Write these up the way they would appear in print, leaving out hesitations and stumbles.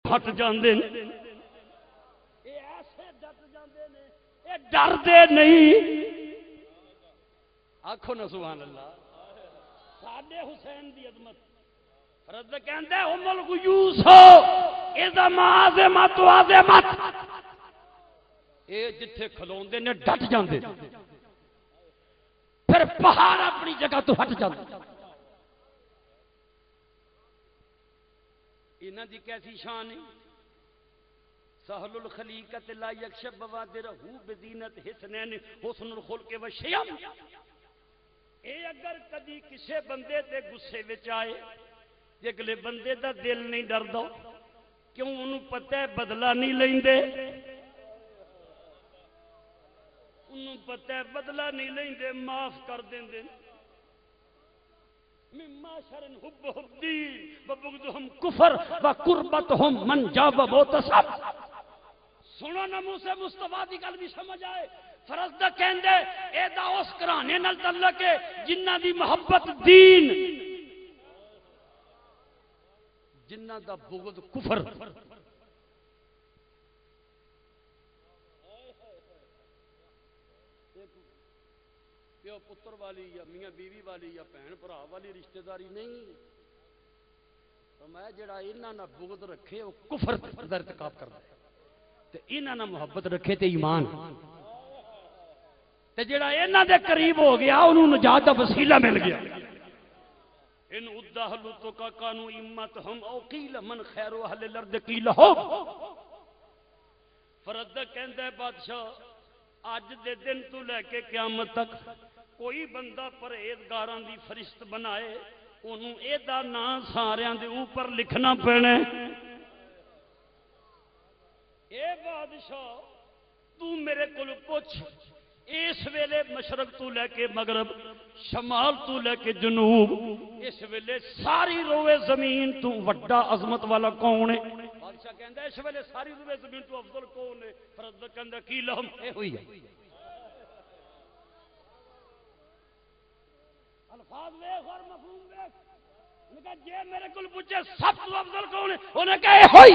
پھٹ جاندے نے اے ایسے ڈٹ جاندے نے اے ڈردے نہیں آکھو نا سبحان اللہ ساڈے حسین دی عظمت فرد کہندے ام الغیوس اذا معظمت عظمت اے جتھے کھلوندے نے ڈٹ جاندے پھر پہاڑ اپنی جگہ تو ہٹ جاندے انہاں دی کیسی شان ہے سہل الخلیقت لا یکشف بوادرہ بزینت حسنین حسن الخلق و شیام اے اگر کدی کسے بندے تے غصے وچ آئے اگلے بندے دا دل نہیں ڈردا کیوں انہوں پتہ ہے بدلہ نہیں لیندے انہوں پتہ ہے بدلہ نہیں لیندے معاف کر دیندے مما شرن حب الدین وبغضهم کفر وقربتهم من جاب موتصب سنو نموسے مصطفیٰ دی گل بھی سمجھ آئے فرض دا کہندے اے دا اس کرانے نال تعلق ہے جنہ دی محبت دین جنہ دا بغض کفر پیو پتر والی یا میاں بیوی والی یا بہن بھرا والی رشتہ داری نہیں فرمایا جڑا انہاں نہ بغض رکھے وہ کفر دا ارتکاب کردا ہے تے انہاں نہ محبت رکھے تے ایمان تے جڑا انہاں دے قریب ہو گیا انہوں نجات دا وسیلہ مل گیا ان ادہلو تو کا کانو امتہم او قیل من خیر اہل الارض قیل ہو فرد کہندہ ہے بادشاہ آج دے دن تو لے کے قیامت تک کوئی بندہ پرہیزگاراں دی فرشت بنائے انہوں اے دا نام ساریاں دے اوپر لکھنا پینے اے بادشاہ تو میرے کل پوچھ اس ویلے مشرق تو لے کے مغرب شمال تو لے کے جنوب اس ویلے ساری روئے زمین تو وڈا عظمت والا کون ہے بادشاہ کہندہ اس ویلے ساری روئے زمین تو افضل کون ہے فرد کہندہ کی لہم اے ہوئی ہے الفاظ ویخ اور مفہوم ویخ انہوں نے کہا جے میرے کل پوچھے سب تو افضل کون ہے انہوں نے کہا اے ہوئی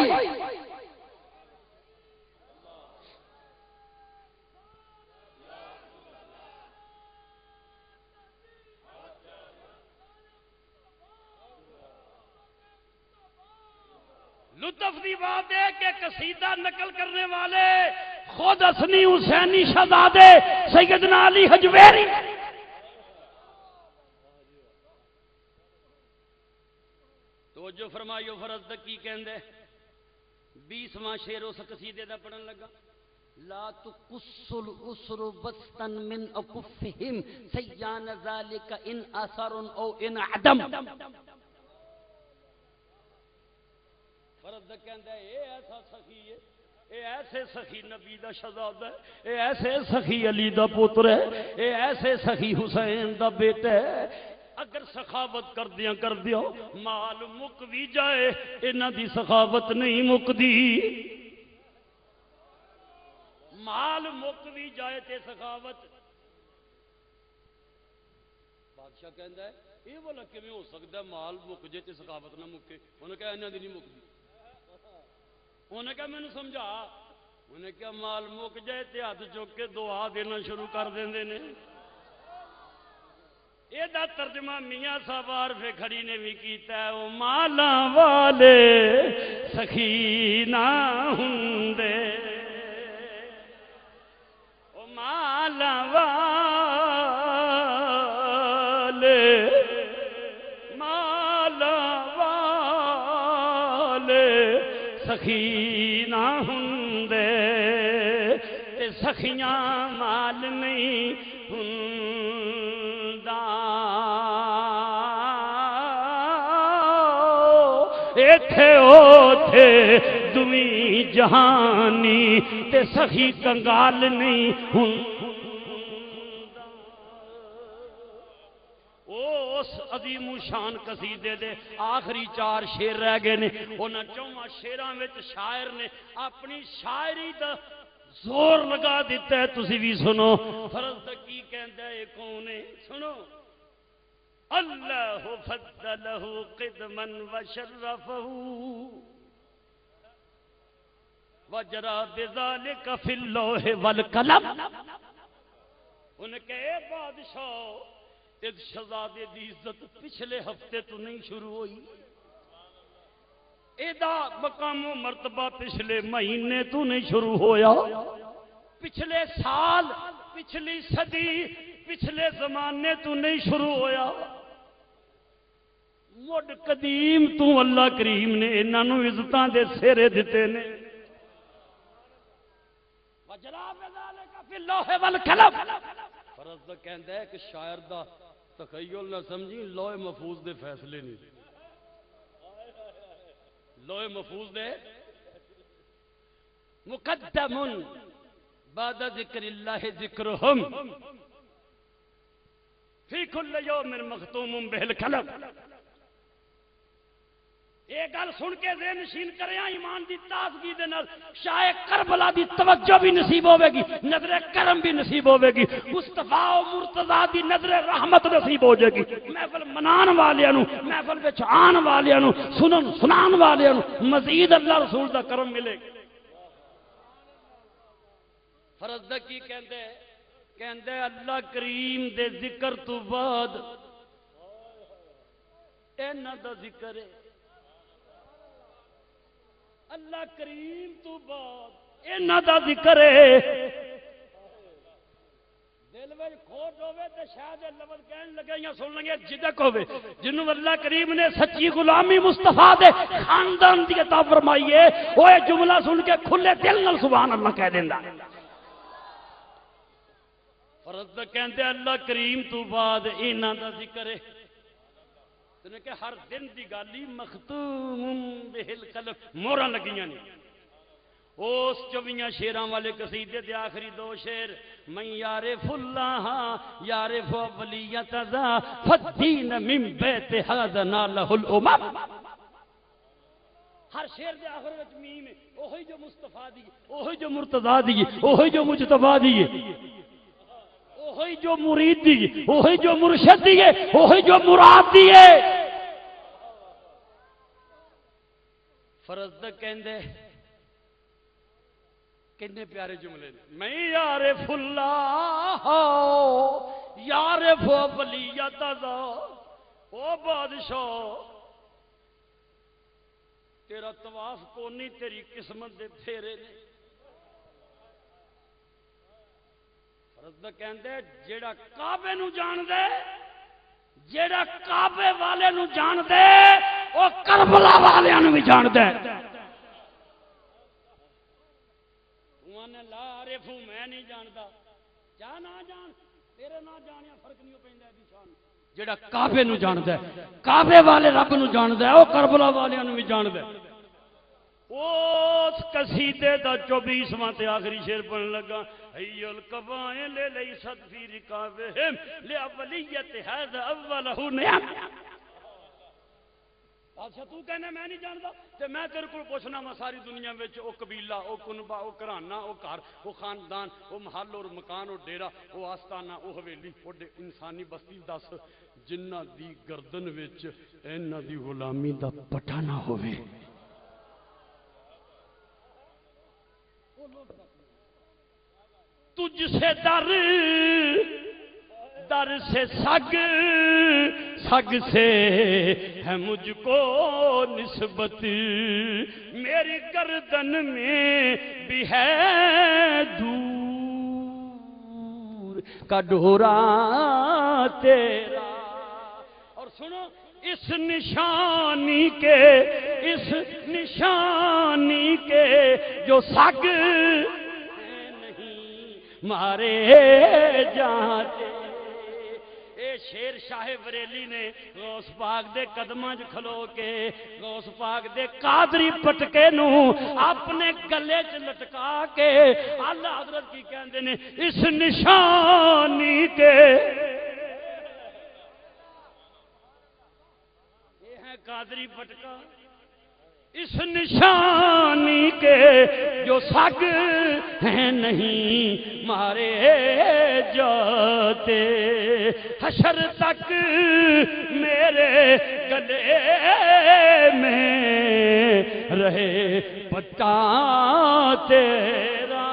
لطف دی بات ہے کہ قصیدہ نقل کرنے والے خود حسنی حسینی شہزادے سیدنا علی حجویری تو جو فرمائیو فرض کی کہندے 20واں شعر اس قصیدے دا پڑھن لگا لا تقصل اسر بستن من اکفہم سیان ذالک ان اثر او ان عدم فرد کہندہ ہے اے ایسا سخی ہے اے ایسے سخی نبی دا شہزادہ ہے اے ایسے سخی علی دا پتر ہے اے ایسے سخی حسین دا بیٹا ہے اگر سخاوت کر دیا مال مک بھی جائے انہاں دی سخاوت نہیں مک دی مال مک بھی جائے تے سخاوت بادشاہ کہندہ ہے یہ والا کیویں ہو سکتا ہے مال مک جائے تے سخاوت نہ مکے انہوں نے کہا انہاں دی نہیں مکدی انہوں نے کہا میں نے سمجھا انہوں نے کہا مال مک جائے تے ہاتھ چک کے دعا دینا شروع کر دیندے نے یہ دا ترجمہ میاں صاحب عارف کھڑی نے بھی کیتا ہے او مالا والے سخی نہ ہوندے او مالا والے سخی نہ ہوندے تے سخیاں مال نہیں ہوندا ایتھے اوتھے دویں جہانی تے سخی کنگال نہیں ہوندا عظیم شان قصیدے دے آخری 4 شعر رہ گئے نے انہاں 4 شعراں وچ شاعر نے اپنی شاعری دا زور لگا دیتا ہے تسی بھی سنو فرض کی کہندا ہے کون ہے سنو اللہ فضلہ قدما وشرفہ وجرا بذالک فی اللوح والقلم. ان کے بادشاہ اس شہزادے دی عزت پچھلے ہفتے تو نہیں شروع ہوئی، ایدا مقام و مرتبہ پچھلے مہینے تو نہیں شروع ہویا، پچھلے سال، پچھلی صدی، پچھلے زمانے تو نہیں شروع ہویا، مڈ قدیم تو اللہ کریم نے انہاں نو عزتاں دے سہرے دتے نے. وجرا بذالک فی اللوح والقلم. فرض کہندا ہے کہ شاعر دا تخیل نہ سمجھی، لوح محفوظ دے فیصلے نہیں، لوح محفوظ دے مقدم بعد ذکر اللہ ذکرہم فی کل یوم مختوم بہ القلم. یہ گل سن کے ذہن نشین کریں ایمان دی تازگی دے نال شاہ کربلا دی توجہ بھی نصیب ہوے گی، نظر کرم بھی نصیب ہوے گی، مصطفیٰ و مرتضیٰ دی نظر رحمت نصیب ہو جائے گی. محفل منان والیاں نو، محفل وچ آن والیاں نو، سنن سنان والیاں نو مزید اللہ رسول دا کرم ملے گا. فرض دا کی کہندے اللہ کریم دے ذکر تو بعد انہاں دا ذکر ہے. اللہ کریم تو بعد انہاں دا ذکر ہے. دل وچ کھوٹ ہوے تے شاید لفظ کہن لگے یا سن لگے جدک ہوے، جنوں اللہ کریم نے سچی غلامی مصطفیٰ دے خاندان دی عطا فرمائی ہے، وہ یہ جملہ سن کے کھلے دل نال سبحان اللہ کہہ دیندا. فرض کہندے اللہ کریم تو بعد انہاں دا ذکر ہے کہ ہر دن دی گالی مختوم بہ القلم، موراں لگیاں نے. اس 24 شیراں والے قصیدے دے آخری 2 شعر، من یعرف اللہ یعرف اولیت ذا فالدین من بیت ھذا نالہ الامم. ہر شعر دے آخر وچ میم ہے، اوہی جو مصطفیٰ دی، اوہی جو مرتضیٰ دی، اوہی جو مجتبیٰ دی، اوہی جو مرید دی، اوہی جو مرشد دی، اوہی جو مراد دی. فرض کہندے کتنے پیارے جملے نے. میں یعرف اللہ یعرف ولیت ذا. او بادشاہ تیرا طواف کونی تیری قسمت دے پھیرے نے. فرض کہندے جیڑا کعبے نو جان دے، جیڑا کعبے والے نو جان دے وہ کربلا والے نو بھی جان دے. لا عارف میں نہیں جاندا، جا نہ جان تیرے نہ جانیا فرق نہیں پیندا. دی شان جیڑا کعبے نو جاندا ہے، کعبے والے رب نو جاندا ہے، وہ کربلا والے نو بھی جاندا ہے. اس قصیدے دا 24واں تے آخری شعر پڑھن لگا، ای القبائل لیست فی رکابہم لاولیت ھذا اولہ نعم. بادشاہ تو کہنا میں نہیں جانتا تے میں تیرے کو پوچھنا وا ساری دنیا وچ او قبیلہ، او کنبہ، او گھرانہ، او گھر، او خاندان، او محل اور مکان، او ڈیرا، او آستانہ، او حویلی، او انسانی بستی دس جنہ دی گردن وچ انہاں دی غلامی دا پٹا نہ ہوے. تجھ سے در در سے سگ، سگ سے ہے مجھ کو نسبت، میری گردن میں بھی ہے دور کا ڈورا تیرا. اور سنو اس نشانی کے، اس نشانی کے جو سگ مارے جاتے. اے شیر شاہ بریلی نے غوث پاک دے قدماں وچ کھلو کے غوث پاک دے قادری پٹکے نو اپنے گلے چ لٹکا کے اعلی حضرت کی کہندے نے اس نشانی کے. یہ ہے قادری پٹکا، اس نشانی کے جو سگ ہیں نہیں مارے جاتے، حشر تک میرے گلے میں رہے بچہ تیرا،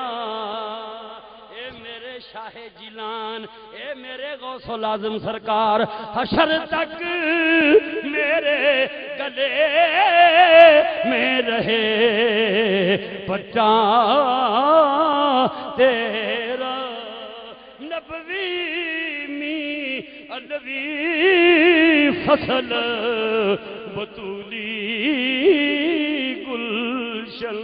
اے میرے شاہ جیلان، اے میرے غوث العظم سرکار، حشر تک میرے گلے میں رہے بچہ تیرا، نبوی می الوی فصل بطولی گلشن۔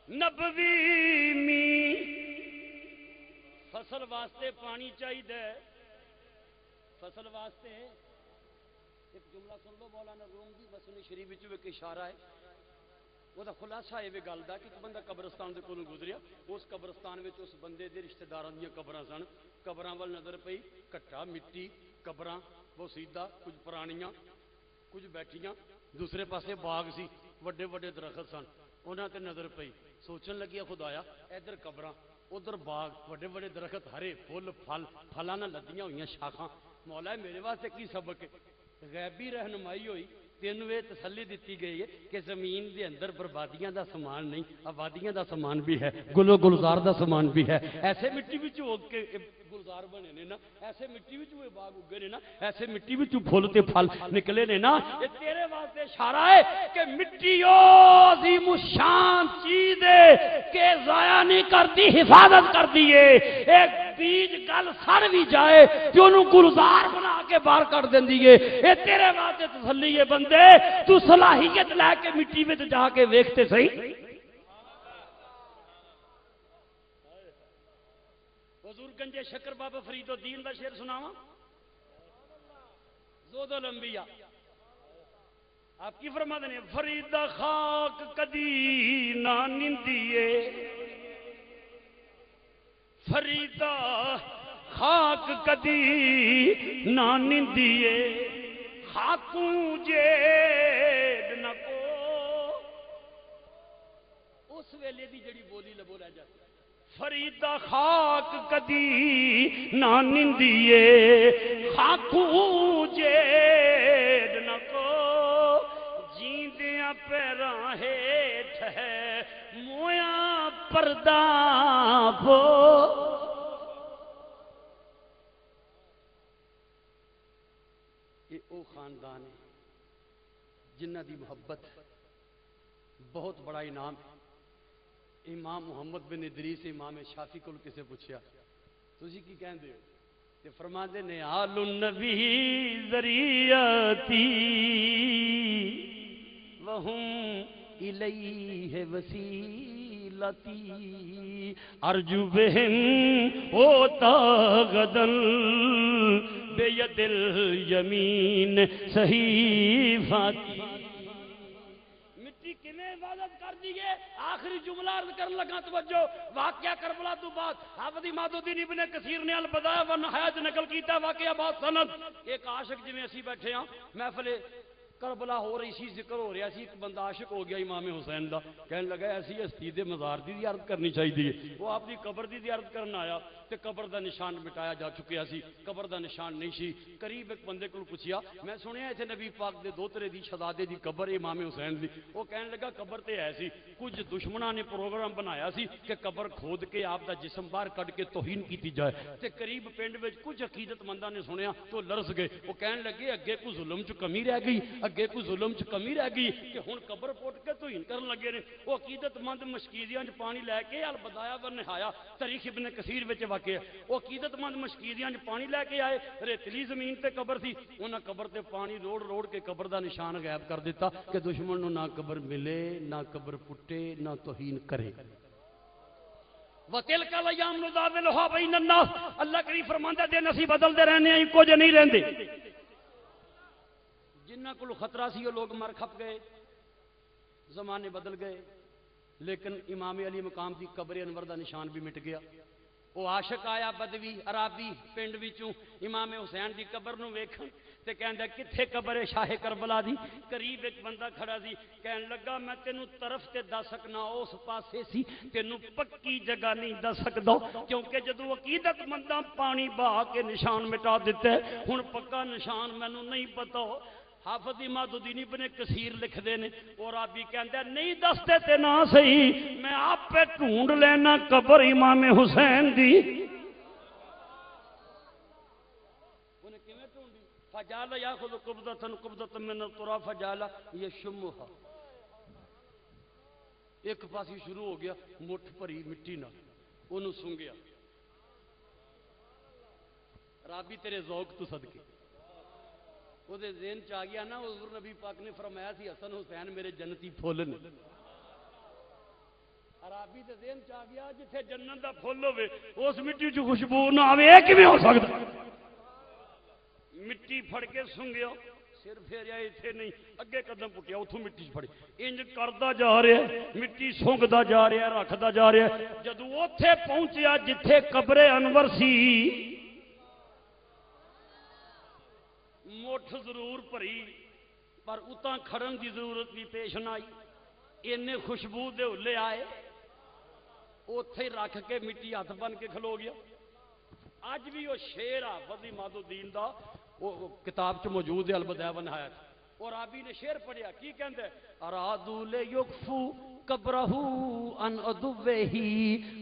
نبوی می فصل واسطے پانی چاہیے، فصل واسطے ایک جملہ سن لو مولانا روم دی مسنی شریف وچ ایک اشارہ ہے، وہ خلاصہ یہ گل دا کہ ایک بندہ قبرستان دے کولوں گزریا، اس قبرستان وچ اس بندے دے رشتہ داراں دیاں قبراں سن، قبراں ول نظر پئی، کٹا مٹی قبراں بوسیدہ، کچھ پرانیاں کچھ بیٹھیاں، دوسرے پاسے باغ سی، وڈے وڈے درخت سن، انہاں تے نظر پئی، سوچن لگیا خدایا ادھر قبراں ادھر باغ، وڈے وڈے درخت، ہرے پھل پھل، پھلاں نال لدیاں ہوئیاں شاخاں، مولا میرے واسطے کی سبق ہے؟ غیبی رہنمائی ہوئی، تینوں یہ تسلی دیتی گئی ہے کہ زمین دے اندر بربادیاں دا سامان نہیں، آبادیاں دا سامان بھی ہے، گلو گلزار دا سامان بھی ہے، ایسے مٹی وچ اگ کے گلزار بنے نے نا، ایسے مٹی وچ ہوئے باغ اگے نے نا، ایسے مٹی وچ پھل تے پھل نکلے نے نا، یہ تیرے واسطے اشارہ ہے کہ مٹی او عظیم الشان چیز ہے کہ ضائع نہیں کرتی، حفاظت کرتی ہے، ایک بیج گل سڑ بھی جائے تو انہوں گلزار بنا کے باہر کر دیندی ہے، اے تیرے واسطے تسلی ہے بندے، تو صلاحیت لے کے مٹی میں جا کے ویکھتے صحیح۔ حضور گنجے شکر بابا فرید الدین دا شعر سناواں، زود الانبیاء آپ کی فرما دیں، فریدہ خاک کدی نہ نندیے، فریدہ خاک کدی نہ نندیے، خاکوں جیڑ نہ کو، اس ویلے دی جڑی بولی لبو رہ جاتی، فریدہ خاک کدی نہ نندیے، خاکوں جیڑ نہ کو، جیندیاں پیراں ہیٹھ ہے مویاں پردہ پو، یہ او خاندان ہے جنہ دی محبت بہت بڑا انعام ہے۔ امام محمد بن ادریس امام شافعی کو کسے پوچھیا تسی کی کہندے ہو، تے فرماندے نے آل النبی ذریعتی وہم الیہ وسیلتی، ارجو بہم اوتا غدن بید الیمین صحیفاتی۔ مٹی کنے عبادت کر دیئے، آخری جملہ عرض کرنے لگا توجہ، واقعہ کربلا تو بعد حافظ اماد الدین ابن کثیر نے البدایہ و نہایت نقل کیتا واقعہ بات سند، ایک عاشق جی میں اسی بیٹھے ہاں، محفل کربلا ہو رہی سی، ذکر ہو رہا سی، ایک بندہ عاشق ہو گیا امام حسین دا، کہنے لگا ایسی ہستی دے مزار دی زیارت کرنی چاہیے، وہ اپنی قبر دی زیارت کرنا آیا تے قبر دا نشان مٹایا جا چکیا سی، قبر دا نشان نہیں سی، قریب ایک بندے کو پوچھیا میں سنیا ایتھے نبی پاک دے دوترے دی شہزادے دی قبر امام حسین دی، وہ کہنے لگا قبر تے ہے سی، کچھ دشمناں نے پروگرام بنایا سی کہ قبر کھود کے آپ دا جسم باہر کٹ کے توہین کیتی جائے، تے قریب پنڈ وچ کچھ عقیدت منداں نے سنیا تو لرز گئے، وہ کہنے لگے اگے کوئی ظلم چ کمی رہ گئی، اگے کوئی ظلم چ کمی رہ گئی کہ ہن قبر پٹ کے توہین کرن لگے نے، وہ عقیدت مند مشکیزیاں چ پانی لے کے البدایہ و نہایا تاریخ ابن کثیر وچ واقع ہے، وہ عقیدت مند مشکیزیاں چ پانی لے کے آئے، ریتلی زمین تے قبر سی، انہاں قبر تے پانی روڑ روڑ کے قبر دا نشان غائب کر دیتا کہ دشمن نو نہ قبر ملے نہ قبر پٹے نہ توہین کرے۔ وَتِلْكَ الْأَيَّامُ نُدَاوِلُهَا بَيْنَ النَّاسِ، اللہ کریم فرماندا ہے دن اسی بدلتے رہنے ہیں، کچھ نہیں رہندے، جنہ کو خطرہ سی وہ لوگ مر کھپ گئے، زمانے بدل گئے، لیکن امام علی مقام دی قبر انور دا نشان بھی مٹ گیا۔ وہ عاشق آیا بدوی عرابی پنڈ وچوں امام حسین دی قبر نو ویکھن تے کہندا کتھے قبر شاہ کربلا دی؟ قریب ایک بندہ کھڑا سی، کہن لگا میں تینوں طرف تے دس سکنا اس پاسے سی، تینوں پکی جگہ نہیں دس سکدا کیونکہ جدوں عقیدت منداں پانی بہا کے نشان مٹا دیتے ہن پکا نشان مینوں نہیں پتا۔ حافظ اماد الدین ابن کثیر لکھ دے نے اور رابی کہندا نہیں دستے تے نہ صحیح میں آپ پہ ڈھونڈ لینا قبر امام حسین دی۔ فجال یاخذ قبضۃ من التراب فجال یشمها، ایک پاسی شروع ہو گیا مٹھ بھری مٹی نال اونوں سونگیا۔ رابی تیرے ذوق تو صدقے وہ دے ذہن چ آ گیا نا، حضور نبی پاک نے فرمایا سی حسن حسین میرے جنتی پھول نے۔ عربی دے ذہن چ آ گیا جتھے جنت دا پھول ہوے اس مٹی چ خوشبو نہ آوے اے کیویں ہو سکدا؟ مٹی پھڑ کے سنگیا، سر پھیریا ایتھے نہیں، اگے قدم پٹیا اتھوں مٹی پھڑی، انج کردا جا رہا ہے، مٹی سونگدا جا رہا ہے، رکھدا جا رہا ہے۔ جدوں اوتھے پہنچیا جتھے قبر انور سی، مٹھ ضرور بھری پر اتاں کھڑن دی ضرورت بھی پیش نہ آئی، اینے خوشبو دے ہلے آئے، اوتھے رکھ کے مٹی ہاتھ بن کے کھلو گیا۔ اج بھی وہ شعر حافظ اماد الدین دا وہ کتاب چ موجود ہے البدایہ و النہایہ، اور رابی نے شعر پڑھیا کی کہندا ہے ارادو لیکفو قبرہ ان ادوہ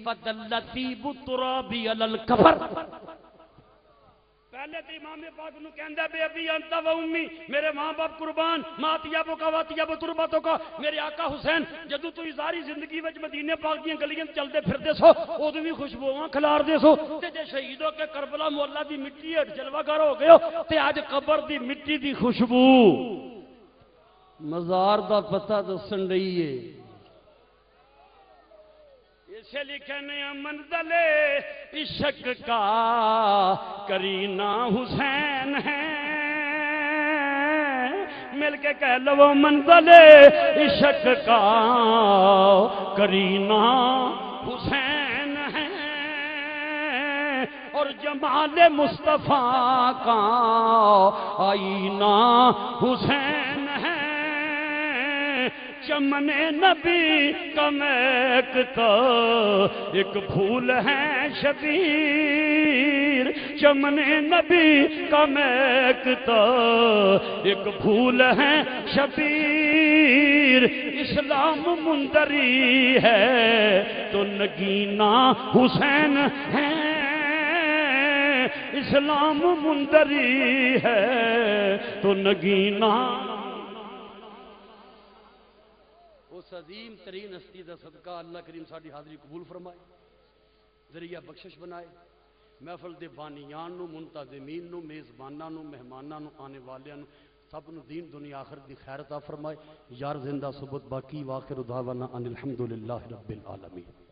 فدلتی بترابی علی القبر۔ پہلے تو امام پاک نو کہندا بے ابی انت و امی، میرے ماں باپ قربان، ماتیابو کا واتیابو تربتوں کا، میرے آقا حسین جدو تو ازاری زندگی وچ مدینے پاک دیاں گلیاں چلدے پھردے سو اودوں بھی خوشبوواں کھلار دے سو، تے جے شہید ہو کے کربلا مولا دی مٹی ہٹ جلوہ گر ہو گئے ہو تے اج قبر دی مٹی دی خوشبو مزار دا پتہ دسن رہی ہے۔ اسے لکھنے منزل عشق کا کرینہ حسین ہے، مل کے کہہ لو منزل عشق کا کرینہ حسین ہے، اور جمال مصطفیٰ کا آئینہ حسین ہے، چمن نبی کا مہکتا ایک پھول ہے شبیر، چمن نبی کا مہکتا ایک پھول ہے شبیر، اسلام منتری ہے تو نگینہ حسین ہے، اسلام منتری ہے تو نگینہ۔ اس عظیم ترین ہستی دا صدقہ اللہ کریم ساری حاضری قبول فرمائے، ذریعہ بخشش بنائے، محفل دے بانیان نو، منتظمین نو، میزباناں نو، مہماناں نو، آنے والیاں نو، سب نو دین دنیا آخر دی خیر عطا فرمائے۔ یار زندہ ثبوت باقی، واخر دعوانا ان الحمدللہ رب العالمین۔